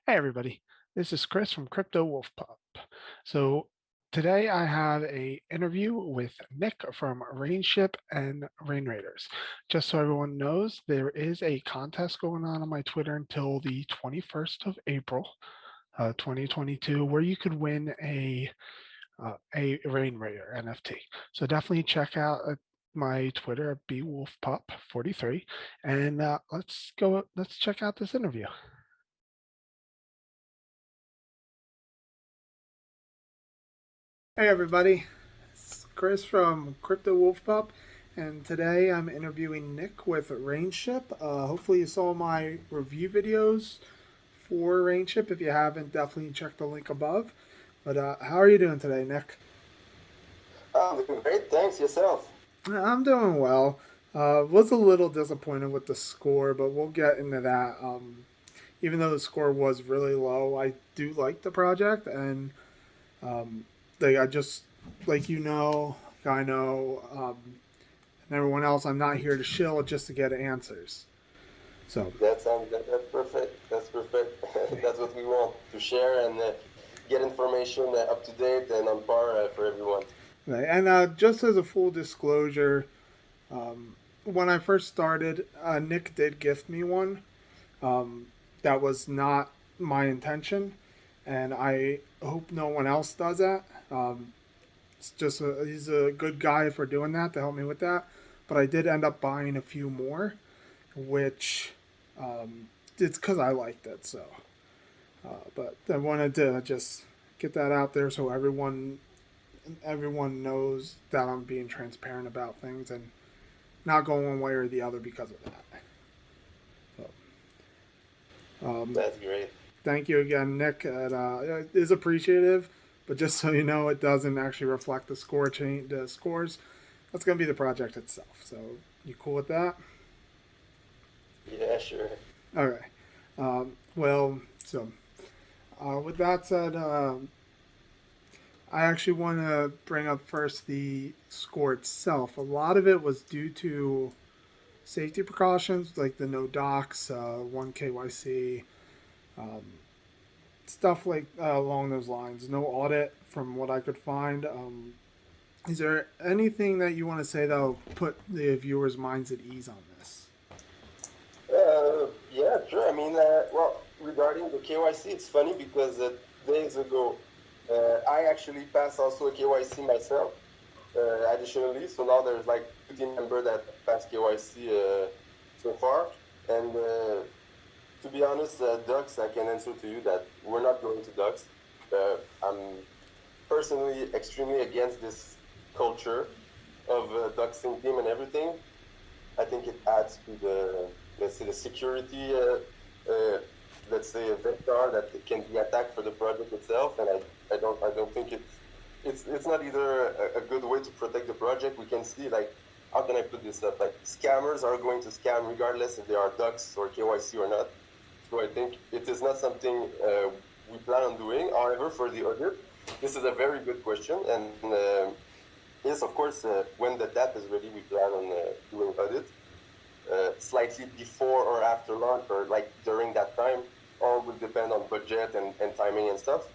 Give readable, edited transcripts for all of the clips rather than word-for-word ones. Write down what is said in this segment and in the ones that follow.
Hey everybody, this is Chris from Crypto Wolf Pop. So today I have a interview with Nick from RainShip and Rain Raiders. Just so everyone knows, there is a contest going on my Twitter until the 21st of April, 2022, where you could win a Rain Raider NFT. So definitely check out my Twitter at bwolfpop43, and let's check out this interview. Hey everybody, it's Chris from Crypto Wolf Pup, and today I'm interviewing Nick with RainShip. Hopefully you saw my review videos for RainShip. If you haven't, definitely check the link above. But how are you doing today, Nick? I'm doing great, thanks. Yourself? I'm doing well. Was a little disappointed with the score, but we'll get into that. Even though the score was really low, I do like the project, and um, I just like I know, and everyone else. I'm not here to shill just to get answers. So That's perfect. That's perfect. That's what we want to share and get information up to date and on par for everyone. right. And just as a full disclosure, um, when I first started, Nick did gift me one. Um, that was not my intention, and I hope no one else does that. He's a good guy for doing that to help me with that. But I did end up buying a few more, which it's because I liked it. So, but I wanted to just get that out there so everyone knows that I'm being transparent about things and not going one way or the other because of that. So, That's great. thank you again, Nick. It is appreciative, but just so you know, it doesn't actually reflect the scores. That's going to be the project itself. So, you cool with that? Yeah, sure. Okay. Well, so with that said, I actually want to bring up first the score itself. A lot of it was due to safety precautions like the no docs, 1 KYC, um, stuff like along those lines. No audit from what I could find. Is there anything that you want to say that'll put the viewers' minds at ease on this? Yeah, sure. I mean, well, regarding the KYC, it's funny because days ago, I actually passed also a KYC myself, additionally. So now there's like two team member that passed KYC so far. And to be honest, Ducks, I can answer to you that we're not going to Ducks. I'm personally extremely against this culture of doxing team and everything. I think it adds to the, let's say, the security, let's say, a vector that can be attacked for the project itself. And I don't think it's not either a good way to protect the project. We can see, like, how can I put this up? Like, scammers are going to scam regardless if they are ducks or KYC or not. So I think it is not something we plan on doing. However, for the audit, this is a very good question. And yes, of course, when the DAP is ready, we plan on doing audit slightly before or after launch or like during that time. All will depend on budget and timing and stuff.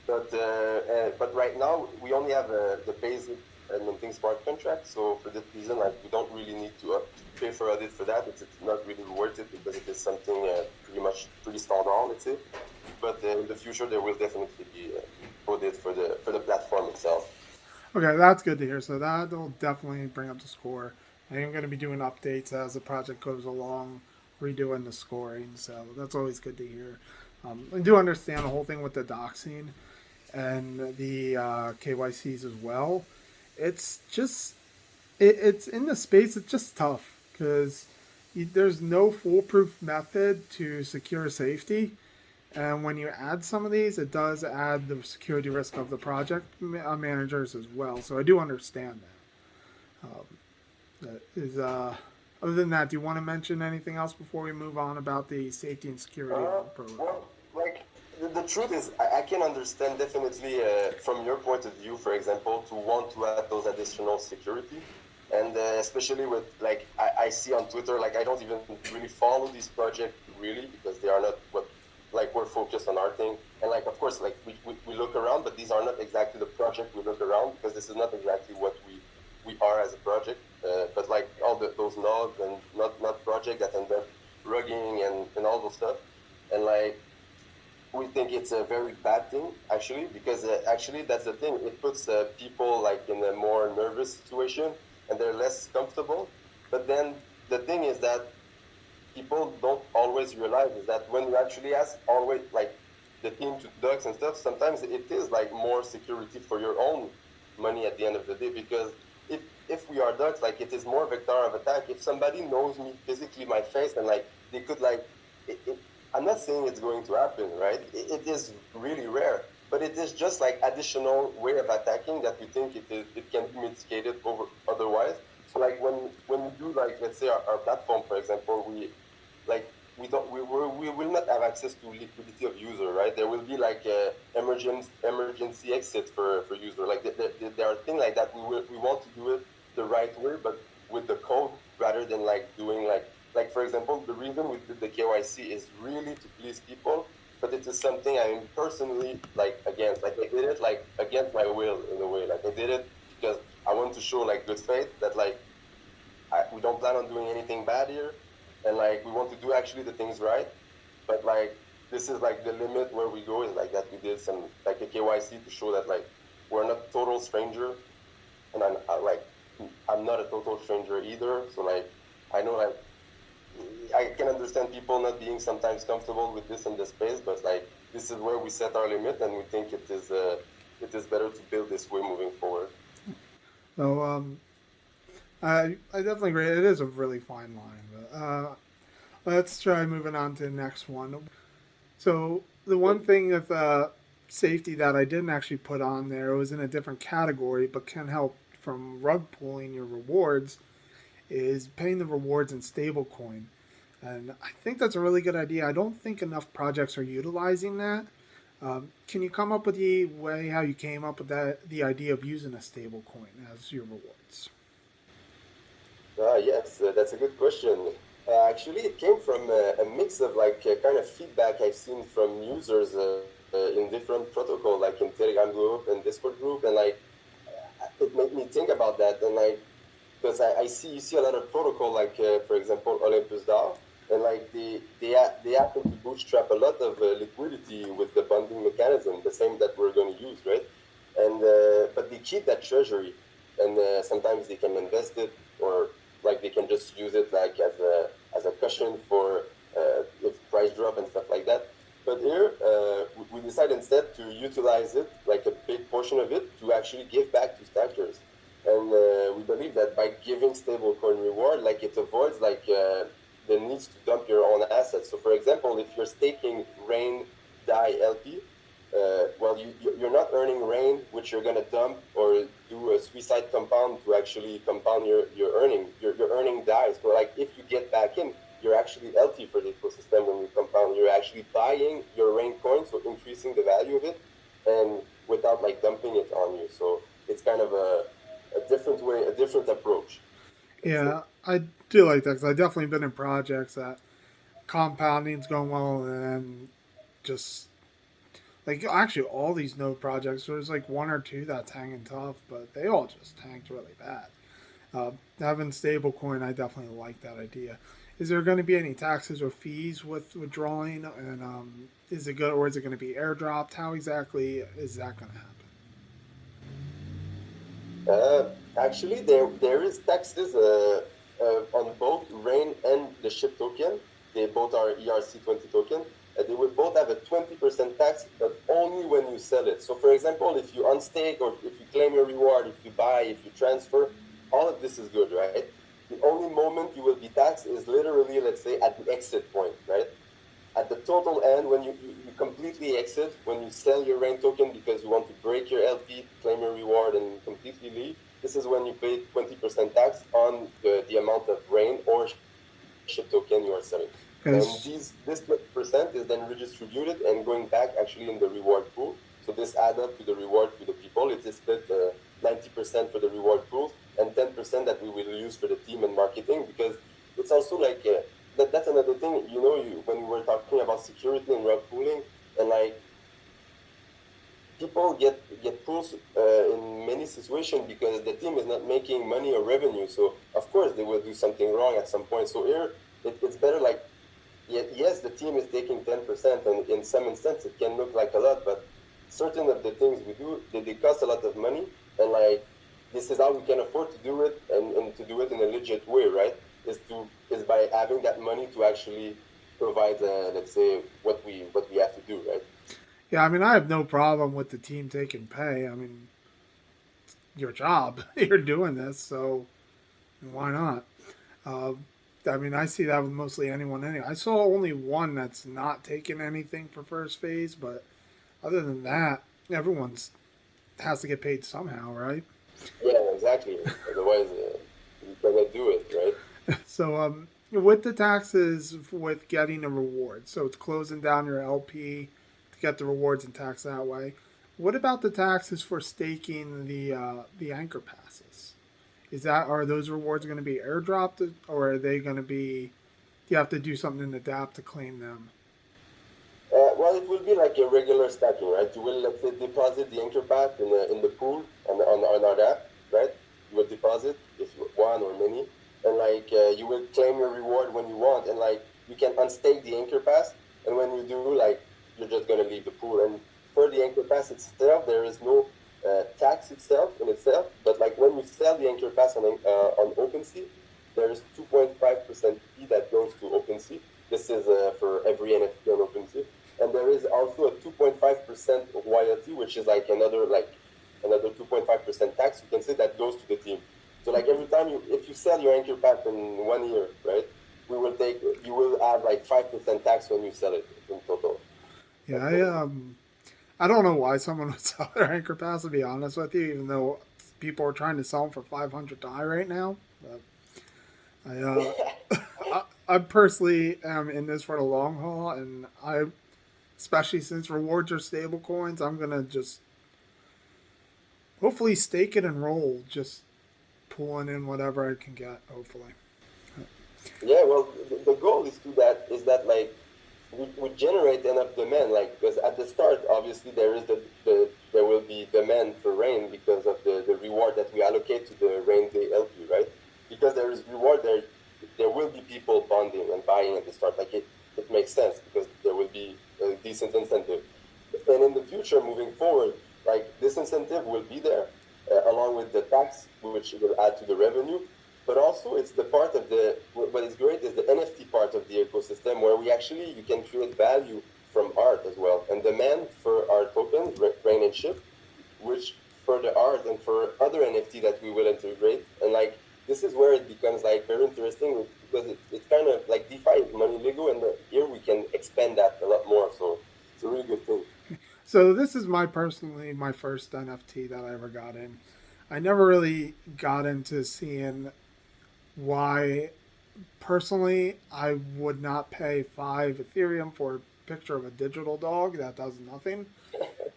But right now we only have the basic minting smart contract. So for that reason, like we don't really need to pay for audit for that. It's not really worth it because it is something pretty standard, let's say. But in the future, there will definitely be audit for the platform itself. Okay, that's good to hear. So that'll definitely bring up the score. I am going to be doing updates as the project goes along, redoing the scoring. So that's always good to hear. I do understand the whole thing with the doxing and the KYCs as well. It's just it's in the space. It's just tough because there's no foolproof method to secure safety. And when you add some of these, it does add the security risk of the project managers as well. So I do understand that. That is, other than that, do you want to mention anything else before we move on about the safety and security of the protocol? Well, like the truth is, I can understand definitely from your point of view, for example, to want to add those additional security, and especially with like I see on Twitter, like I don't even really follow these projects really because they are not what like we're focus on our thing. And like, of course, like we look around, but these are not exactly the project we look around, because this is not exactly what we are as a project. But like all those nodes and not project that end up rugging and all those stuff. And like, we think it's a very bad thing, actually, because actually that's the thing. It puts people like in a more nervous situation, and they're less comfortable. But then the thing is that people don't always realize is that when you actually ask always like the team to ducks and stuff, sometimes it is like more security for your own money at the end of the day. Because if we are ducks, like it is more vector of attack. If somebody knows me physically, my face, and like they could like it, I'm not saying it's going to happen, right? It is really rare, but it is just like additional way of attacking that we think it can be mitigated over otherwise. So like when we do like, let's say our platform, for example, like we will not have access to liquidity of user, right? There will be like a emergency exit for user. Like there are things like that. We want to do it the right way, but with the code, rather than like doing like for example, the reason we did the KYC is really to please people, but it is something I am personally like against. Like I did it like against my will in a way. Like I did it because I want to show like good faith that like we don't plan on doing anything bad here, and like we want to do actually the things right. But like this is like the limit where we go is like that we did some like a KYC to show that like we're not total stranger, and I'm not a total stranger either. So like I know like I can understand people not being sometimes comfortable with this in the space, but like this is where we set our limit, and we think it is better to build this way moving forward. So I definitely agree. It is a really fine line. But let's try moving on to the next one. So the one thing of safety that I didn't actually put on there was in a different category, but can help from rug pulling your rewards, is paying the rewards in stablecoin. And I think that's a really good idea. I don't think enough projects are utilizing that. Can you come up with the way how you came up with the idea of using a stablecoin as your rewards? Yes, that's a good question. Actually, it came from a mix of like kind of feedback I've seen from users in different protocol, like in Telegram group and Discord group, and like it made me think about that. And like because I see you see a lot of protocol like for example Olympus DAO, and like they happen to bootstrap a lot of liquidity with the bonding mechanism, the same that we're going to use, right? And but they keep that treasury, and sometimes they can invest it, or like they can just use it like as a cushion for if price drop and stuff like that. But here we decided instead to utilize it, like a big portion of it, to actually give back to stackers. And we believe that by giving stablecoin reward, like it avoids like the needs to dump your own assets. So, for example, if you're staking Rain DAI LP, well, you're not earning Rain, which you're going to dump or do a suicide compound to actually compound your earning. You're earning DAI. So, like, if you get back in, you're actually LT for the ecosystem when you compound. You're actually buying your Rain coin, so increasing the value of it, and without like dumping it on you. So it's kind of a different way, a different approach, let's say. Yeah, I do like that because I've definitely been in projects that compounding's going well and then just like actually all these node projects, there's like one or two that's hanging tough, but they all just tanked really bad. Having stablecoin, I definitely like that idea. Is there going to be any taxes or fees with withdrawing? And is it good or is it going to be airdropped? How exactly is that going to happen? Actually, there is taxes on both Rain and the SHIP token. They both are ERC20 token. They will both have a 20% tax, but only when you sell it. So, for example, if you unstake or if you claim your reward, if you buy, if you transfer, all of this is good, right? The only moment you will be taxed is literally, let's say, at the exit point, right? At the total end, when you completely exit, when you sell your Rain token because you want to break your LP, claim your reward, and completely leave, this is when you pay 20% tax on the amount of Rain or SHIP token you are selling. And Because this 20% is then redistributed and going back actually in the reward pool. So this adds up to the reward to the people. It is split 90% for the reward pools and 10% that we will use for the team and marketing, because it's also like that's another thing. You know, when we were talking about security and rug pooling, people get pulled in many situations because the team is not making money or revenue. So of course they will do something wrong at some point. So here it's better like yes, the team is taking 10%, and in some instances it can look like a lot, but certain of the things we do they cost a lot of money, and like this is how we can afford to do it, and to do it in a legit way, right? Is by having that money to actually provide, let's say, what we have to do, right? Yeah, I mean, I have no problem with the team taking pay. I mean, your job, you're doing this, so why not? Uh, I mean, I see that with mostly anyone anyway. I saw only one that's not taking anything for first phase, but other than that, everyone's has to get paid somehow, right? Yeah, exactly. Otherwise, you cannot do it, right? So, with the taxes, with getting a reward, so it's closing down your LP to get the rewards and tax that way. What about the taxes for staking the anchor passes? Is that are those rewards going to be airdropped, or are they going to be? You have to do something in the DApp to claim them. Well, it will be like a regular stacking, right? You will, let's say, deposit the anchor path in the pool on our app, right? You will deposit if you one or many, and like you will claim your reward when you want, and like you can unstake the anchor pass, and when you do, like you're just gonna leave the pool. And for the anchor pass itself, there is no tax itself, but like when you sell the anchor pass on OpenSea, there is 2.5% fee that goes to OpenSea. This is for every NFT on OpenSea, and there is also a 2.5% royalty, which is like another 2.5% tax. You can say that goes to the team. So like every time if you sell your anchor pack in 1 year, right, you will add like 5% tax when you sell it in total. Yeah, I don't know why someone would sell their anchor pass. To be honest with you, even though people are trying to sell them for 500 DAI right now, but I I personally am in this for the long haul, and I especially since rewards are stable coins, I'm gonna just hopefully stake it and roll, just pulling in whatever I can get. Hopefully, Yeah, well, the goal is that like we generate enough demand, like because at the start obviously there will be demand for rain because of the reward that we allocate to the rain day LP, right? Because there is reward there will be people bonding and buying at the start, like it makes sense because there will be a decent incentive, and in the future moving forward, like this incentive will be there, along with the tax which will add to the revenue, but also it's the part of the what is great is the NFT part of the ecosystem where we actually you can create value from art as well, and demand for our tokens, RainShip, which for the art and for other NFT that we will integrate, and like this is where it becomes like very interesting because it's kind of like DeFi is money Lego, and here we can expand that a lot more. So it's a really good thing. so this is my first NFT that I ever got in. I never really got into seeing why personally I would not pay 5 Ethereum for a picture of a digital dog that does nothing.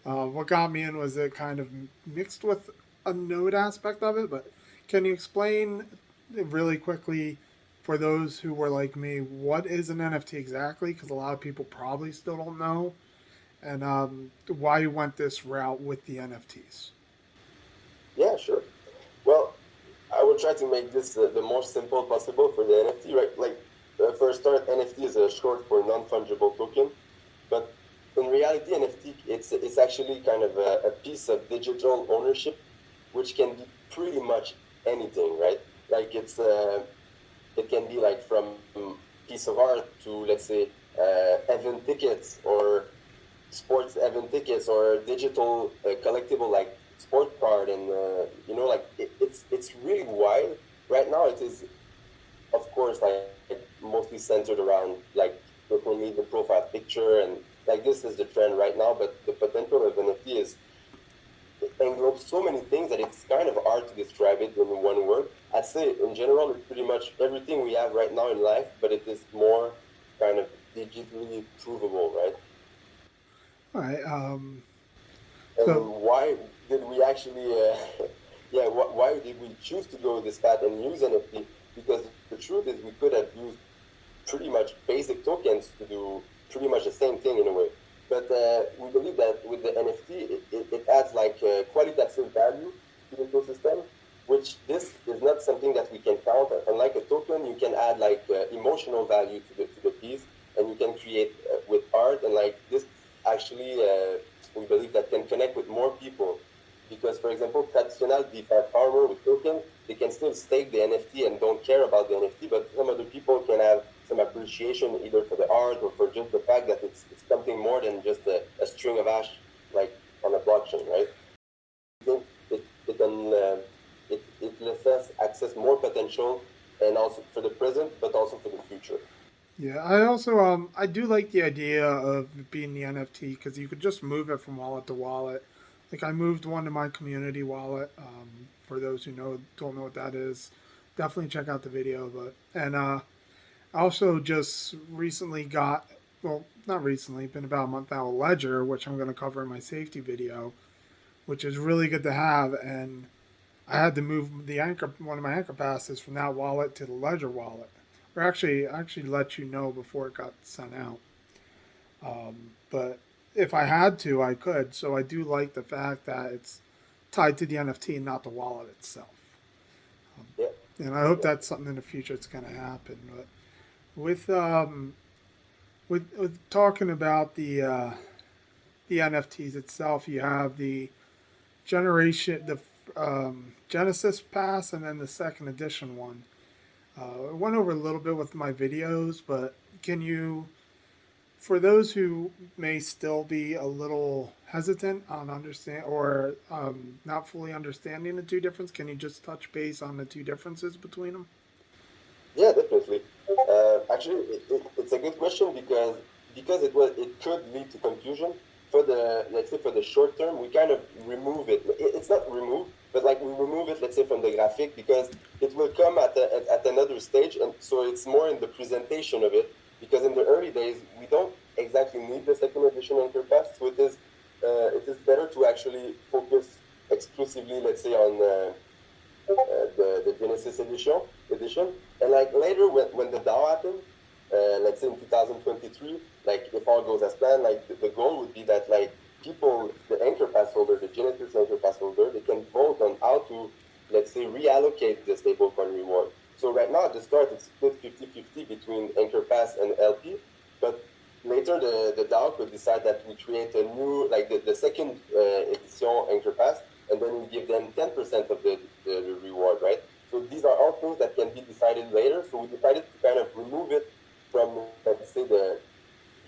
What got me in was it kind of mixed with a node aspect of it. But can you explain really quickly for those who were like me what is an NFT exactly? Because a lot of people probably still don't know, and why you went this route with the NFTs. Yeah, sure. Well, I will try to make this the most simple possible for the NFT, right? Like, for a start, NFT is a short for non-fungible token, but in reality, NFT it's actually kind of a piece of digital ownership, which can be pretty much anything, right? Like it can be like from piece of art to, let's say, event tickets or sports event tickets or digital collectible like sport card, and like it's really wide right now. It is of course like mostly centered around like social media profile picture, and like this is the trend right now, but the potential of NFT is it englobes so many things that it's kind of hard to describe it in one word. I'd say in general it's pretty much everything we have right now in life, but it is more kind of digitally provable, right? All right. So And why did we actually yeah, why did we choose to go this path and use NFT? Because the truth is we could have used pretty much basic tokens to do pretty much the same thing in a way. But we believe that with the NFT, it adds like qualitative value to the ecosystem, which this is not something that we can count. Unlike a token, you can add like emotional value to the piece, and you can create with art, and like this actually we believe that can connect with more people. Because, for example, traditional DeFi farmer with tokens, they can still stake the NFT and don't care about the NFT, but some other people can have some appreciation either for the art or for just the fact that it's something more than just a string of hash like on a blockchain, right? I think it lets us access more potential and also for the present, but also for the future. Yeah, I also I do like the idea of being the NFT because you could just move it from wallet to wallet. Like I moved one to my community wallet. For those who don't know what that is, definitely check out the video. But and I also just recently got, well, not recently, been about a month now, a ledger, which I'm going to cover in my safety video, which is really good to have. And I had to move the anchor, one of my anchor passes from that wallet to the ledger wallet, or actually let you know before it got sent out. But if I had to, I could. So I do like the fact that it's tied to the NFT and not the wallet itself. Yeah, And I hope yeah, that's something in the future that's going to happen. But with with talking about the NFTs itself, you have the the Genesis Pass, and then the second edition one. I went over a little bit with my videos, but can you, for those who may still be a little hesitant on understand or not fully understanding the two differences, can you just touch base on the two differences between them? yeah, definitely. Actually, it's a good question because it could lead to confusion. For the let's say for the short term, we kind of remove it. It's not removed, but like we remove it, let's say from the graphic because it will come at another stage, and so it's more in the presentation of it. Because in the early days, we don't exactly need the second edition anchor pass, so it is better to actually focus exclusively, let's say, on the Genesis edition. And like later when the DAO happened, let's say in 2023, like if all goes as planned, like the goal would be that like people, the anchor pass holder, the Genesis anchor pass holder, they can vote on how to, let's say, reallocate the stablecoin reward. So right now at the start, it's split 50-50 between anchor pass and LP, but later the DAO could decide that we create a new, like the second edition anchor pass, and then we give them 10% of the reward, right? So these are all things that can be decided later. So we decided to kind of remove it from, let's say, the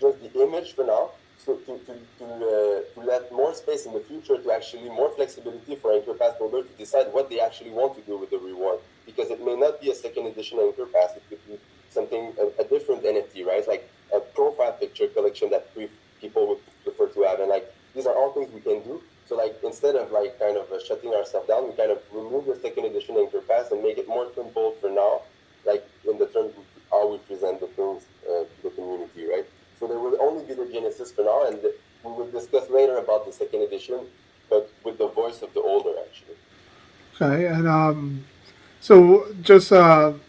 just the image for now. So to let more space in the future to actually more flexibility for anchor pass holder to decide what they actually want to do with the reward. Because it may not be a second edition anchor pass, it could be something, a different NFT, right? Like a profile picture collection that people would prefer to have. And like these are all things we can do. So like instead of like kind of shutting ourselves down, we kind of remove the second edition anchor pass and make it more simple for now, like in the terms of how we present the things to the community, right? So there will only be the Genesis for now, and we will discuss later about the second edition, but with the voice of the older, actually. Okay, and so just want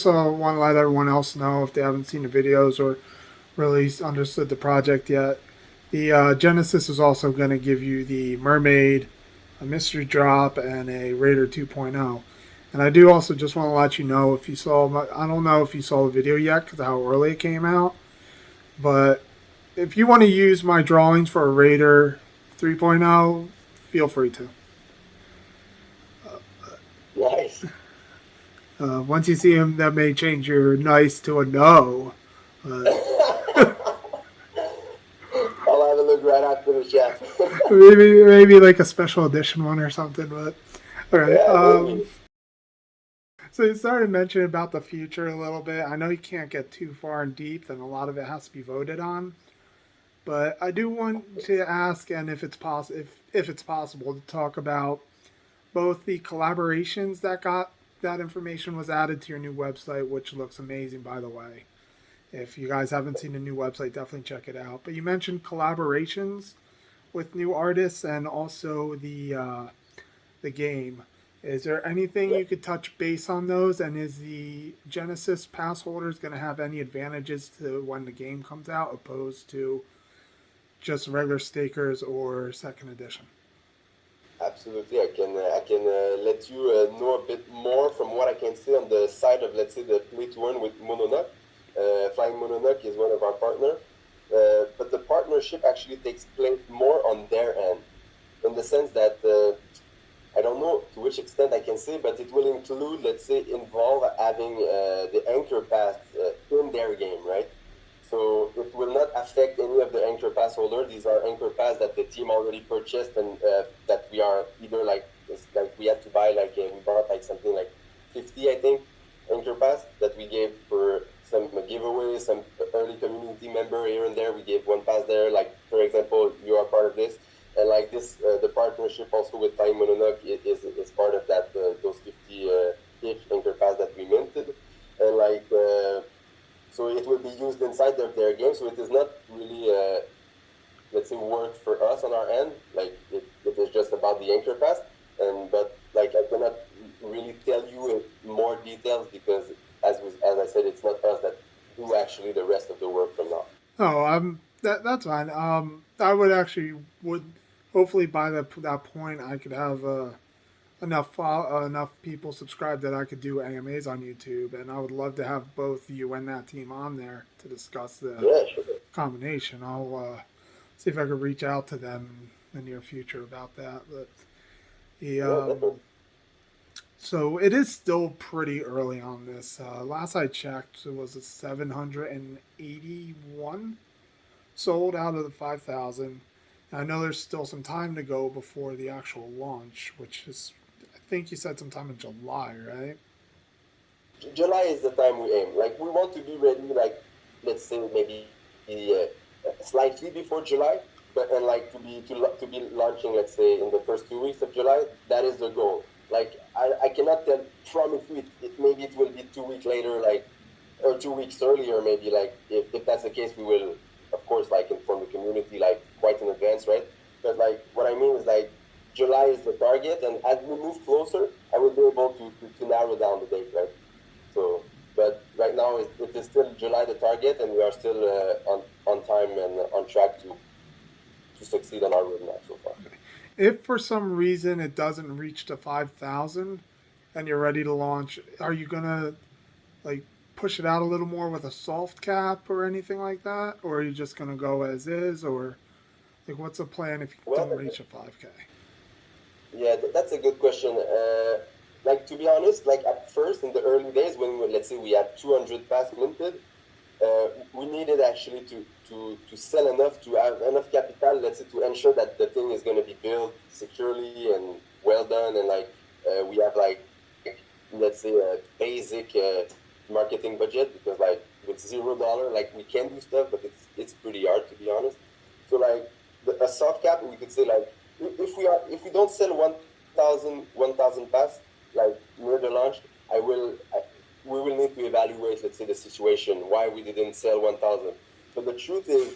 to let everyone else know if they haven't seen the videos or really understood the project yet. The Genesis is also going to give you the Mermaid, a mystery drop, and a Raider 2.0. And I do also just want to let you know if you saw, I don't know if you saw the video yet because of how early it came out, but if you want to use my drawings for a Raider 3.0, feel free to. Nice. Once you see them, that may change your nice to a no. But I'll have a look right after the chat. maybe like a special edition one or something. But all right. Yeah, maybe. So you started mentioning about the future a little bit. I know you can't get too far in deep, and a lot of it has to be voted on. But I do want to ask, and if it's possible, to talk about both the collaborations that information was added to your new website, which looks amazing, by the way. If you guys haven't seen the new website, definitely check it out. But you mentioned collaborations with new artists and also the game. Is there anything Yeah. you could touch base on those? And is the Genesis pass holders going to have any advantages to when the game comes out, opposed to just regular stakers or second edition? Absolutely, I can let you know a bit more from what I can see on the side of, let's say, the play to earn with Mononoke. Flying Mononoke is one of our partner, but the partnership actually takes place more on their end, in the sense that I don't know to which extent I can say, but it will include, let's say, involve having the anchor pass in their game, right? So it will not affect any of the anchor pass holders. These are anchor pass that the team already purchased, and that we are either like like we had to buy, like we bought like something like 50, I think, anchor pass that we gave for some giveaways, some early community member here and there. We gave one pass there. Like for example, you are part of this, and like this, the partnership also with Time Mononoke is part of that. Those 50 each anchor pass that we minted, and like. So it will be used inside of their game. So it is not really, let's say, work for us on our end. Like it is just about the anchor pass. And but like I cannot really tell you in more details because as I said, it's not us that do actually the rest of the work from now. Oh, that's fine. I would actually would hopefully by that point I could have enough people subscribed that I could do AMAs on YouTube, and I would love to have both you and that team on there to discuss the Yeah, sure. combination. I'll see if I could reach out to them in the near future about that. But the Yeah, definitely. so it is still pretty early on this. Last I checked, it was a 781 sold out of the 5,000. I know there's still some time to go before the actual launch, which is, I think you said sometime in July, right? July is the time we aim. Like we want to be ready. Like let's say maybe slightly before July, but and like to be launching, let's say in the first 2 weeks of July. That is the goal. Like I cannot promise you maybe it will be 2 weeks later, like or 2 weeks earlier, maybe. Like if that's the case, we will of course like inform the community like quite in advance, right? But like what I mean is like July is the target, and as we move closer, I will be able to narrow down the date, right? So, but right now it is still July the target, and we are still on time and on track to succeed on our roadmap so far. If for some reason it doesn't reach to 5,000 and you're ready to launch, are you gonna like push it out a little more with a soft cap or anything like that, or are you just gonna go as is, or like what's the plan if you Well, don't reach a 5K? yeah, that's a good question. Like to be honest, like at first in the early days when let's say we had 200 pass minted, we needed actually to sell enough to have enough capital, let's say, to ensure that the thing is going to be built securely and well done, and like we have like let's say a basic marketing budget, because like with $0, like we can do stuff, but it's pretty hard to be honest. So like a soft cap, we could say like if we don't sell 1,000 pass like near the launch, I will we will need to evaluate, let's say, the situation, why we didn't sell 1,000. But the truth is,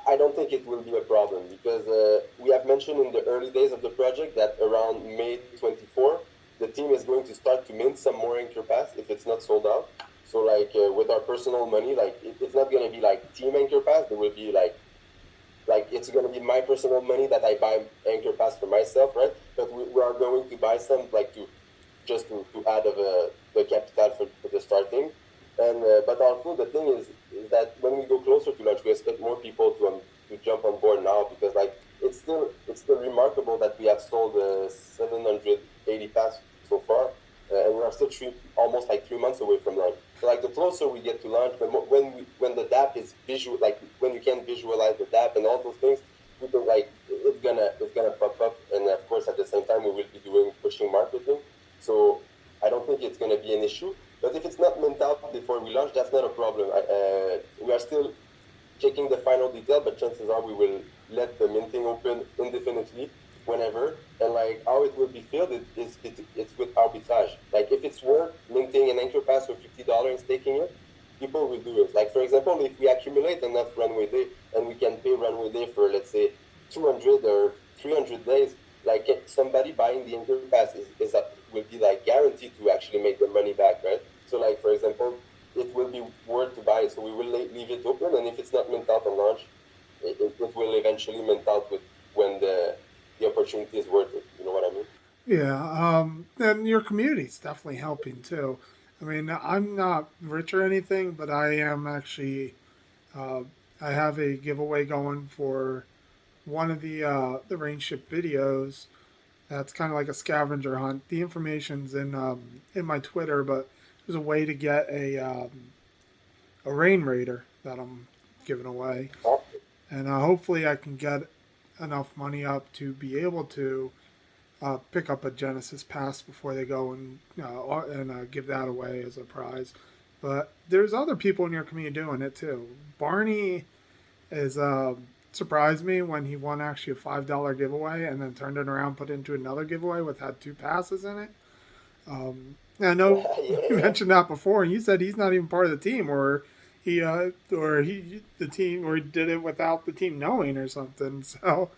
I don't think it will be a problem because we have mentioned in the early days of the project that around May 24, the team is going to start to mint some more anchor pass if it's not sold out. So like with our personal money, like it's not going to be like team anchor pass. There will be like it's going to be my personal money that I buy anchor pass for myself, right? But we are going to buy some like to add of the capital for the starting. And but also the thing is that when we go closer to launch, we expect more people to jump on board now, because like it's still remarkable that we have sold 780 pass so far, and we are still almost like 3 months away from launch. So like the closer we get to launch, when the DApp is visual, like when you can visualize the DApp and all those things, people like it's gonna pop up, and of course at the same time we will be doing pushing marketing. So I don't think it's gonna be an issue. But if it's not meant out before we launch, that's not a problem. We are still checking the final detail, but chances are we will let the minting open indefinitely whenever. And like how it will be filled it's with arbitrage. Like if it's worth minting an anchor pass for $50 and staking it, people will do it. Like for example, if we accumulate enough runway day and we can pay runway day for, let's say, 200 or 300 days, like somebody buying the anchor pass will be like guaranteed to actually make their money back, right? So like for example, it will be worth to buy it. So we will leave it open, and if it's not mint out on launch, it will eventually mint out with when the opportunity is worth it. You know what I mean? Yeah, and your community's definitely helping too. I mean, I'm not rich or anything, but I am actually. Uh, I have a giveaway going for one of the RainShip videos. That's kind of like a scavenger hunt. The information's in my Twitter, but there's a way to get a Rain Raider that I'm giving away, Oh, and hopefully I can get enough money up to be able to pick up a Genesis pass before they go and give that away as a prize. But there's other people in your community doing it too. Barney is surprised me when he won actually a $5 giveaway and then turned it around, put it into another giveaway with had two passes in it. I know you yeah, mentioned that before, and you said he's not even part of the team, or he the team, or he did it without the team knowing or something. So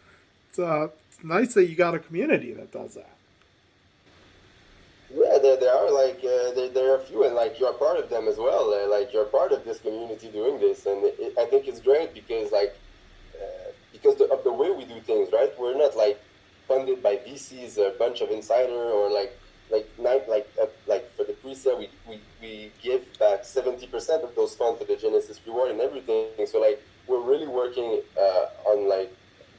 it's nice that you got a community that does that. yeah. There are like there are a few, and like you're part of them as well. Like you're part of this community doing this, and I think it's great because because of the way we do things, right? We're not like funded by VCs, a bunch of insider, or like for the pre-sale, we give back 70% of those funds to the Genesis reward and everything. So like we're really working on like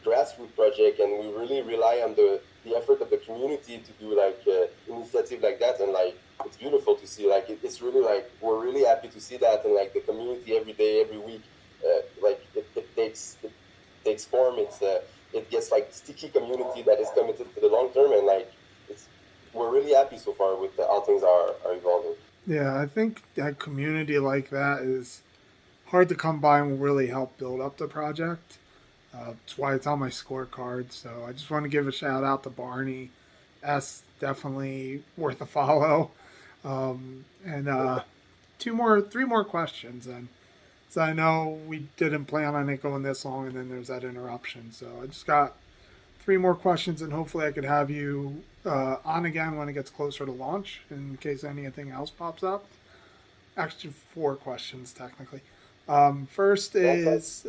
grassroots project, and we really rely on the effort of the community to do like initiative like that, and like it's beautiful to see. Like it's really like we're really happy to see that, and like the community every day, every week, like it takes form. It gets like sticky community that is committed to the long term, and like it's we're really happy so far with how things are evolving. Yeah, I think that community like that is hard to come by and will really help build up the project. That's why it's on my scorecard. So I just want to give a shout out to Barney. S definitely worth a follow. And three more questions. And so I know we didn't plan on it going this long, and then there's that interruption. So I just got three more questions, and hopefully I could have you on again when it gets closer to launch, in case anything else pops up. Actually, four questions technically. First Okay. is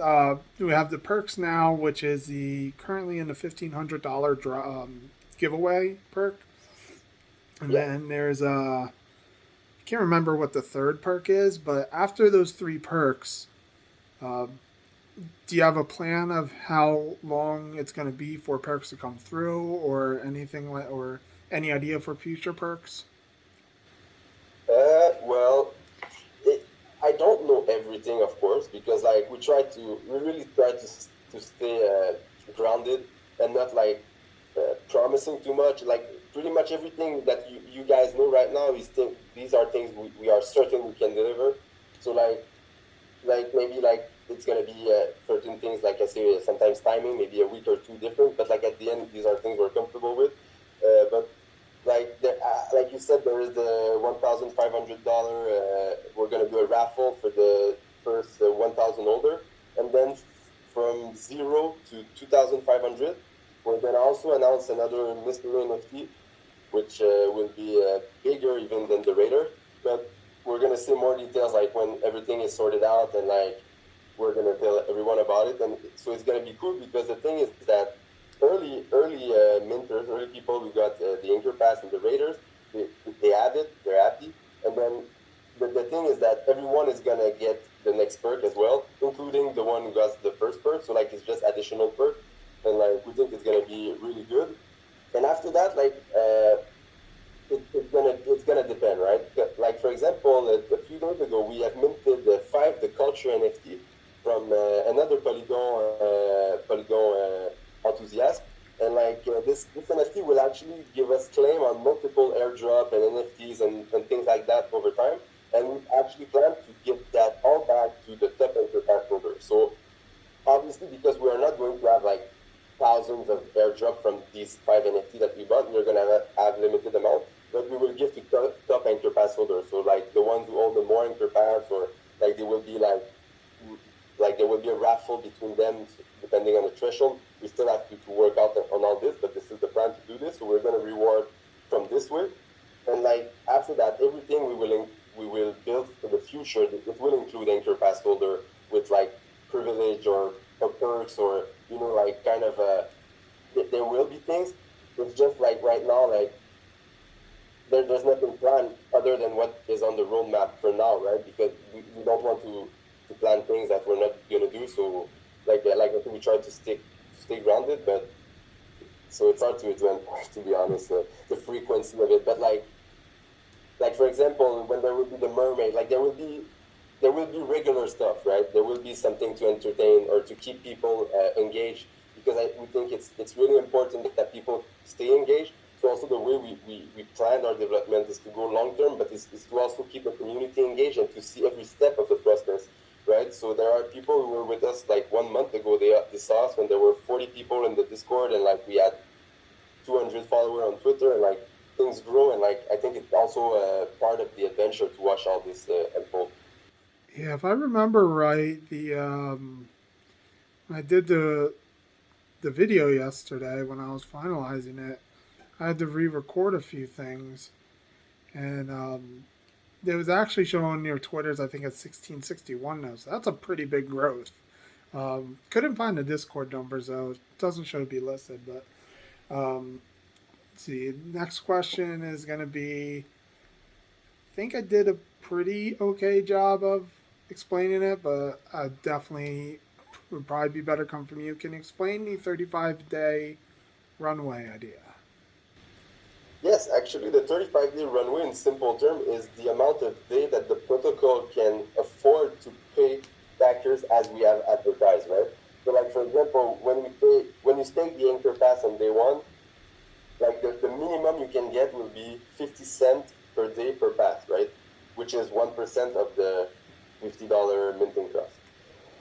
we have the perks now, which is the currently in the $1,500 giveaway perk, and Yeah. then there's I can't remember what the third perk is, but after those three perks, uh, do you have a plan of how long it's going to be for perks to come through, or anything like, or any idea for future perks? Well, it, I don't know everything, of course, because like we really try to stay grounded and not like promising too much. Like pretty much everything that you guys know right now these are things we are certain we can deliver. So like maybe like it's gonna be certain things like I say sometimes timing maybe a week or two different, but like at the end these are things we're comfortable with. But like you said, there is the $1,500. We're gonna do a raffle for the first 1,000 holder, and then from 0 to 2,500, we're gonna also announce another mystery NFT, which will be bigger even than the Raider. But we're gonna see more details like when everything is sorted out, and like we're gonna tell everyone about it. And so it's gonna be cool because the thing is that early minters, early people who got the Anchor Pass and the Raiders, they, they have it, they're happy, and then the thing is that everyone is gonna get the next perk as well, including the one who got the first perk. So like it's just additional perk, and like we think it's gonna be really good. And after that, like it's gonna depend, right? Like for example, a few days ago, we have minted the culture NFT from another Polygon enthusiast, and like this NFT will actually give us claim on multiple airdrop and NFTs and things like that over time. And we actually plan to give that all back to the top enterprise holders. So obviously, because we are not going to have like thousands of airdrop from these five NFT that we bought, we're going to have limited amount, but we will give to top anchor pass holders. So like the ones who hold the more anchor pass, or like they will be like there will be a raffle between them depending on the threshold. We still have to work out on all this, but this is the plan to do this. So we're going to reward from this way, and like after that, everything we will build for the future. It will include anchor pass holder with like privilege or perks or like kind of there will be things. It's just like right now, like there's nothing planned other than what is on the roadmap for now, right? Because we don't want to plan things that we're not gonna do. So like I think we try to stay grounded, but so it's hard to enforce, to be honest, the frequency of it. But like for example, when there will be the mermaid, like there will be regular stuff, right? There will be something to entertain or to keep people engaged because we think it's really important that people stay engaged. So also the way we plan our development is to go long term, but is to also keep the community engaged and to see every step of the process, right? So there are people who were with us like 1 month ago. They saw us when there were 40 people in the Discord and like we had 200 followers on Twitter and like things grow and like I think it's also part of the adventure to watch all this unfold. Yeah, if I remember right, the I did the video yesterday when I was finalizing it. I had to re-record a few things, and it was actually showing your Twitter's. I think it's 1661 now, so that's a pretty big growth. Couldn't find the Discord numbers though. It doesn't show to be listed, but let's see. Next question is going to be. I think I did a pretty okay job of explaining it, but I definitely would probably be better come from you. Can you explain the 35-day runway idea? Yes, actually, the 35-day runway in simple term is the amount of day that the protocol can afford to pay backers as we have advertised, right? So, like for example, when you stake the anchor pass on day one, like the minimum you can get will be 50 cents per day per pass, right? Which is 1% of the $50 minting cost.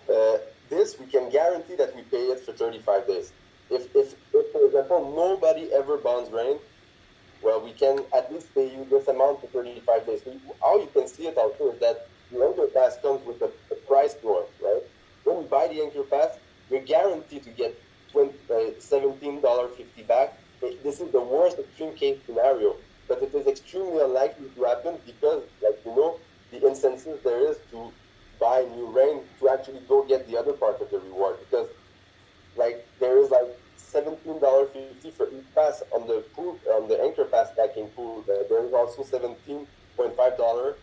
Uh, this we can guarantee that we pay it for 35 days. If for example nobody ever bonds Rain, well, we can at least pay you this amount for 35 days. So how you can see it also is that the anchor pass comes with a price floor, right? When you buy the anchor pass, you're guaranteed to get $17.50 back. This is the worst extreme case scenario, but it is extremely unlikely to happen because, like the instances there is to buy new rain to actually go get the other part of the reward because like there is like $17.50 for each pass on the pool on the anchor pass stacking pool. There is also $17.5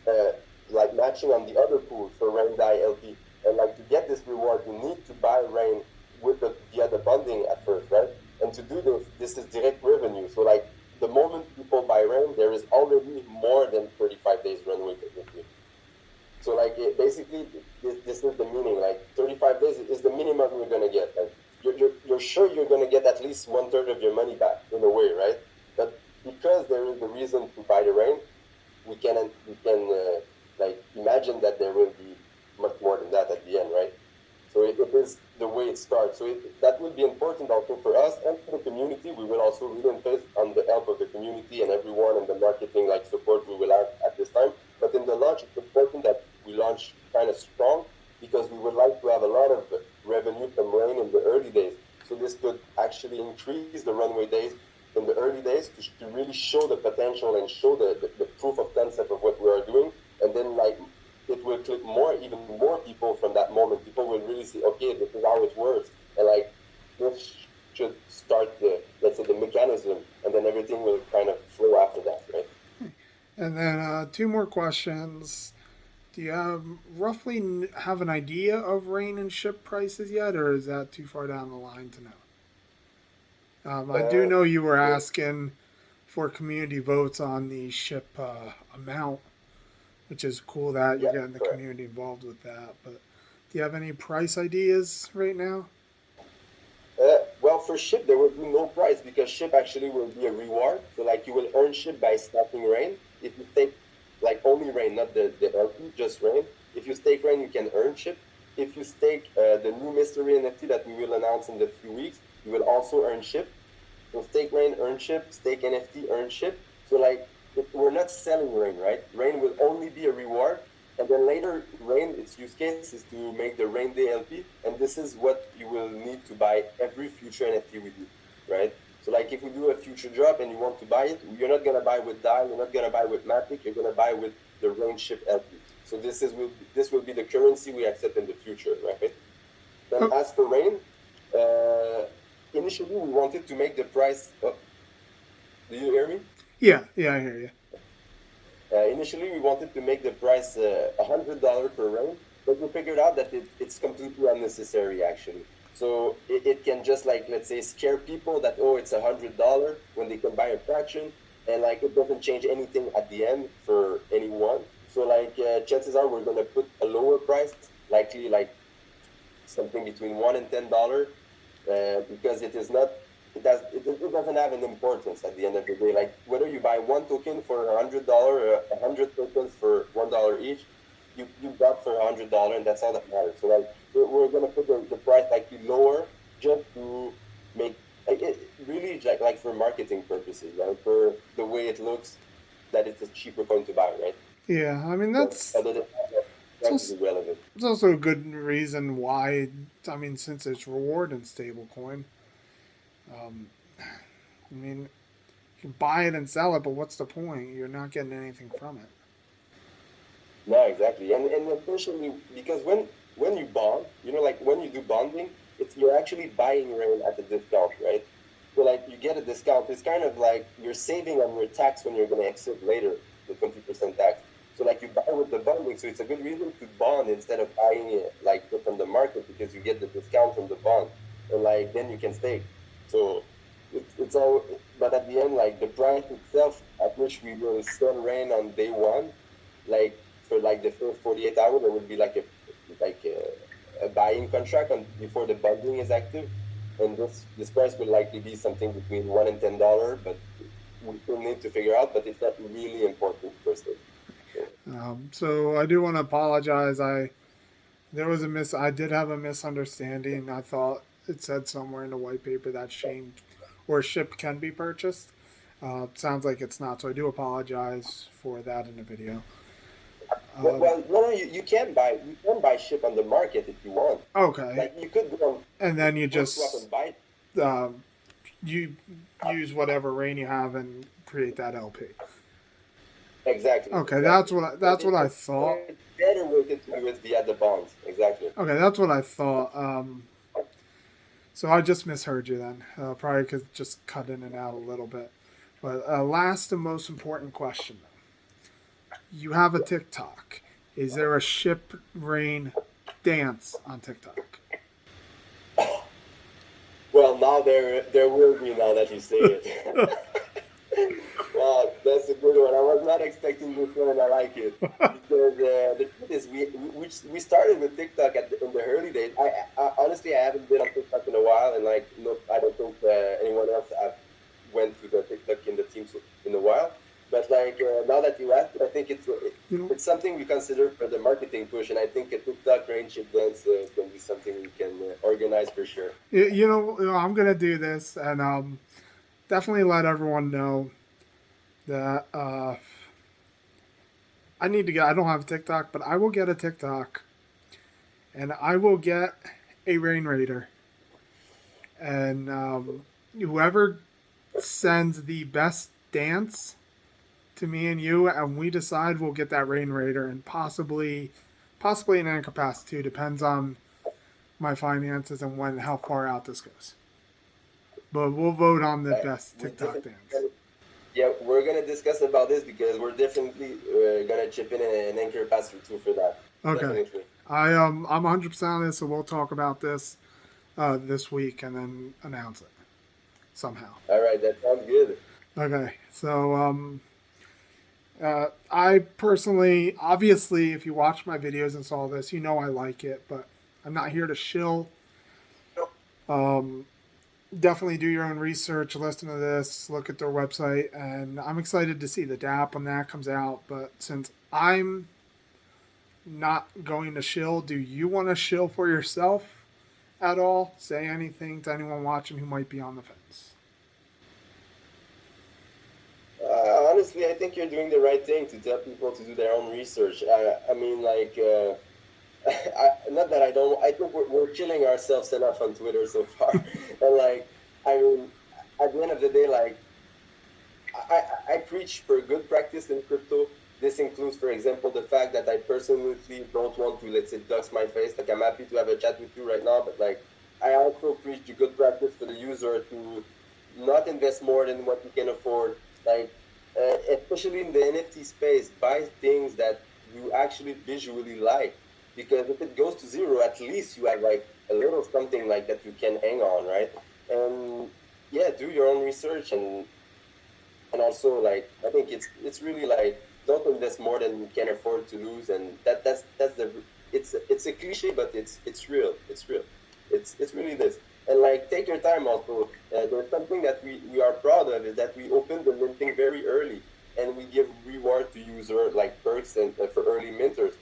uh, like matching on the other pool for Rain Die LP. And like to get this reward, you need to buy Rain with the other bonding at first, right? And to do this is direct revenue. So like the moment people buy Rain, there is already more than 35 days runway technically. So like basically, this is the meaning. Like 35 days is the minimum you're gonna get. Like you're sure you're gonna get at least 1/3 of your money back in a way, right? But because there is the reason to buy the rain, we can like imagine that there will be much more than that at the end, right? So it is the way it starts. So that will be important also for us and for the community. We will also really invest on the help of the community and everyone and the marketing like support we will have at this time. But in the launch, it's important that we launch kind of strong because we would like to have a lot of revenue from Rain in the early days. So this could actually increase the runway days in the early days to really show the potential and show the proof of concept of what we are doing. And then like it will click more, even more people from that moment. People will really see, okay, this is how it works. And like this should start let's say the mechanism and then everything will kind of flow after that, right? And then two more questions. Do you roughly have an idea of rain and ship prices yet, or is that too far down the line to know? I do Uh, know you were the, asking for community votes on the ship amount, which is cool that you're yeah, getting the correct. community involved with that. But do you have any price ideas right now? Well, for ship, there will be no price because ship actually will be a reward. So, like, you will earn ship by stacking rain. If you stake, like, only rain, not the LP, just rain. If you stake rain, you can earn ship. If you stake the new mystery NFT that we will announce in the few weeks, you will also earn ship. So, stake rain, earn ship, stake NFT, earn ship. So, like, we're not selling rain, right? Rain will only be a reward. And then later, Rain, its use case is to make the Rain Day LP, and this is what you will need to buy every future NFT we do, right? So like if we do a future drop and you want to buy it, you're not gonna buy with DAI, you're not gonna buy with Matic, you're gonna buy with the RainShip LP. So this will be the currency we accept in the future, right? And as for Rain, initially we wanted to make the price. Oh, do you hear me? Yeah, I hear you. Initially, we wanted to make the price $100 per Rain, but we figured out that it's completely unnecessary actually. So it can just like, let's say, scare people that, oh, it's $100 when they can buy a fraction, and like it doesn't change anything at the end for anyone. So like chances are we're gonna put a lower price, likely like something between $1 and $10, because it is not. It doesn't have an importance at the end of the day. Like whether you buy one token for $100 or 100 tokens for $1 each, you bought for $100, and that's all that matters. So like we're gonna put the price likely lower just to make like it really like for marketing purposes, right? For the way it looks, that it's a cheaper coin to buy, right? Yeah, I mean But that's other than that, it's price is also, irrelevant. it's also a good reason why. I mean, since it's reward and stablecoin, um, I mean, you can buy it and sell it, but what's the point? You're not getting anything from it. No, exactly, and especially because when you bond, like when you do bonding, it's you're actually buying Rain at a discount, right? So like you get a discount. It's kind of like you're saving on your tax when you're going to exit later, the 20% tax. So like you buy with the bonding, so it's a good reason to bond instead of buying it like from the market because you get the discount from the bond, and like then you can stake. So it's all, but at the end, like the price itself at which we will sell Rain on day one, like for like the first 48 hours, there would be like a buying contract on before the bundling is active, and this price will likely be something between $1 and $10, but we still need to figure out. But it's not really important per se. So, So I do want to apologize. I did have a misunderstanding. I thought it said somewhere in the white paper that Shane or Ship can be purchased. Sounds like it's not, so I do apologize for that in the video. well, no, you can buy ship on the market if you want. Okay, Like you could go on and then you swap just and buy it. um, you use whatever rain you have and create that LP. Exactly, Okay, exactly. But that's what I thought. it's better with it to do it via the bonds. Exactly. Okay, that's what I thought. So I just misheard you then. Probably could just cut in and out a little bit. But last and most important question: you have a TikTok. Is there a ship rain dance on TikTok? Well, now there will be, now that you say it. Wow, that's a good one. I was not expecting this one, and I like it because the truth is, we started with TikTok in the early days. I honestly I haven't been on TikTok in a while, and like no, I don't think anyone else went to the TikTok in the team in a while. But like now that you asked, I think you know, it's something we consider for the marketing push, and I think a TikTok RainShip dance can be something we can organize for sure. I'm gonna do this and definitely let everyone know that I need to get. I don't have a TikTok, but I will get a TikTok, and I will get a Rain Raider, and whoever sends the best dance to me and you, and we decide we'll get that Rain Raider, and possibly an anchor pass too. Depends on my finances and how far out this goes. But we'll vote on the best We TikTok definitely, dance. yeah, we're gonna discuss about this because we're definitely gonna chip in an anchor pass or two for that. Okay. Definitely. I'm 100% on this, so we'll talk about this this week and then announce it somehow. All right, that sounds good. Okay. So I personally, obviously, if you watch my videos and saw this, you know I like it, but I'm not here to shill. Um, Definitely do your own research, listen to this, look at their website, and I'm excited to see the DApp when that comes out. But since I'm not going to shill, do you want to shill for yourself at all? Say anything to anyone watching who might be on the fence. Honestly, I think you're doing the right thing to tell people to do their own research. I mean, like, not that I don't. I think we're killing ourselves enough on Twitter so far, and like, I mean, at the end of the day, like, I preach for good practice in crypto. this includes, for example, the fact that I personally don't want to, let's say, dox my face. Like, I'm happy to have a chat with you right now, but like, I also preach the good practice for the user to not invest more than what you can afford. Like, especially in the NFT space, buy things that you actually visually like. Because if it goes to zero, at least you have like a little something like that you can hang on, right? And yeah, do your own research, and also like I think it's really like don't invest more than you can afford to lose, and that's the it's a cliche, but it's real. It's real. It's really this. And like take your time also. There's something that we are proud of is that we open the minting very early, and we give reward to user like perks and for early minters,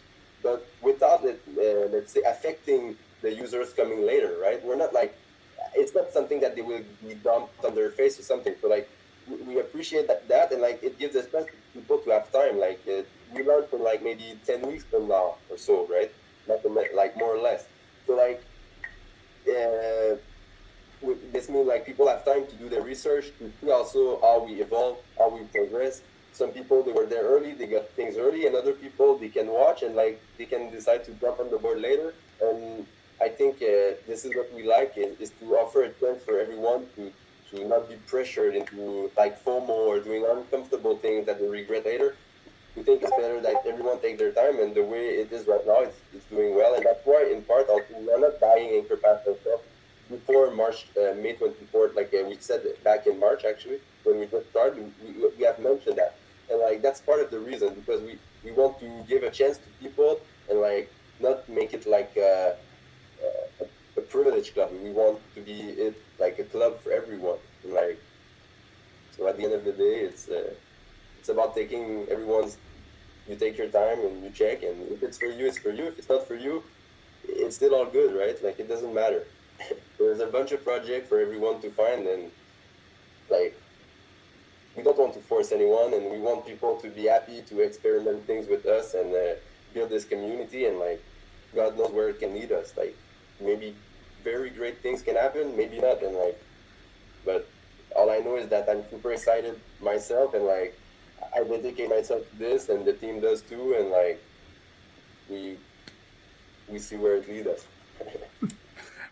but without it, let's say affecting the users coming later, right? We're not like it's not something that they will be dumped on their face or something. So like we appreciate that and like it gives us chance to people to have time. Like we learn for like maybe 10 weeks from now or so, right? Like more or less. So like uh, this means like people have time to do their research to see also how we evolve, how we progress. Some people they were there early, they got things early, and other people they can watch and like they can decide to jump on the board later. And I think this is what we like is to offer a chance for everyone to not be pressured into like FOMO or doing uncomfortable things that they regret later. We think it's better that everyone take their time, and the way it is right now, it's doing well, and that's why in part also we're not buying anchor pass ourselves before March, May 24th, like we said back in March actually when we just started, we have mentioned that, and like that's part of the reason because we want to give a chance to people and like not make it like a privilege club. We want to be it like a club for everyone, and like so at the end of the day, it's about taking everyone's you take your time and you check, and if it's for you it's for you, if it's not for you it's still all good, right? Like it doesn't matter. There's a bunch of projects for everyone to find, and like we don't want to force anyone, and we want people to be happy to experiment things with us and build this community, and like God knows where it can lead us. Like maybe very great things can happen, maybe not, and like but all I know is that I'm super excited myself, and like I dedicate myself to this, and the team does too, and like we we see where it leads us.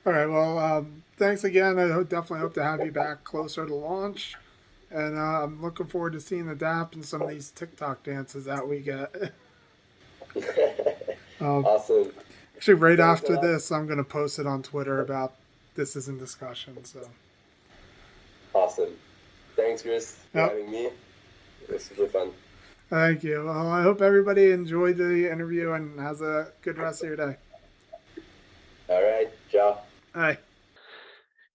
All right. Well, thanks again. Definitely hope to have you back closer to launch. And I'm looking forward to seeing the DAP and some of these TikTok dances that we get. um, Awesome. Actually, right Thanks a after lot. this, I'm going to post it on Twitter about this is in discussion. So, Awesome. Thanks, Chris, for yep. having me. It was super fun. Thank you. Well, I hope everybody enjoyed the interview and has a good rest of your day. All right. Ciao. Bye.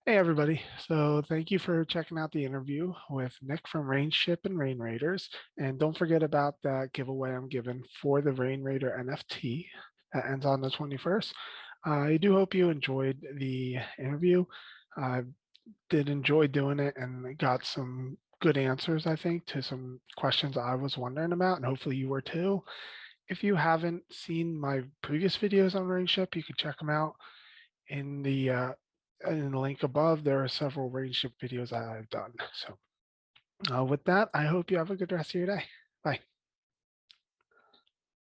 Hey, everybody. So, thank you for checking out the interview with Nick from RainShip and Rain Raiders. And don't forget about that giveaway I'm giving for the Rain Raider NFT that ends on the 21st. I do hope you enjoyed the interview. I did enjoy doing it and got some good answers, I think, to some questions I was wondering about, and hopefully you were too. If you haven't seen my previous videos on RainShip, you can check them out in the link above. There are several RainShip videos that I've done. So with that, I hope you have a good rest of your day. Bye.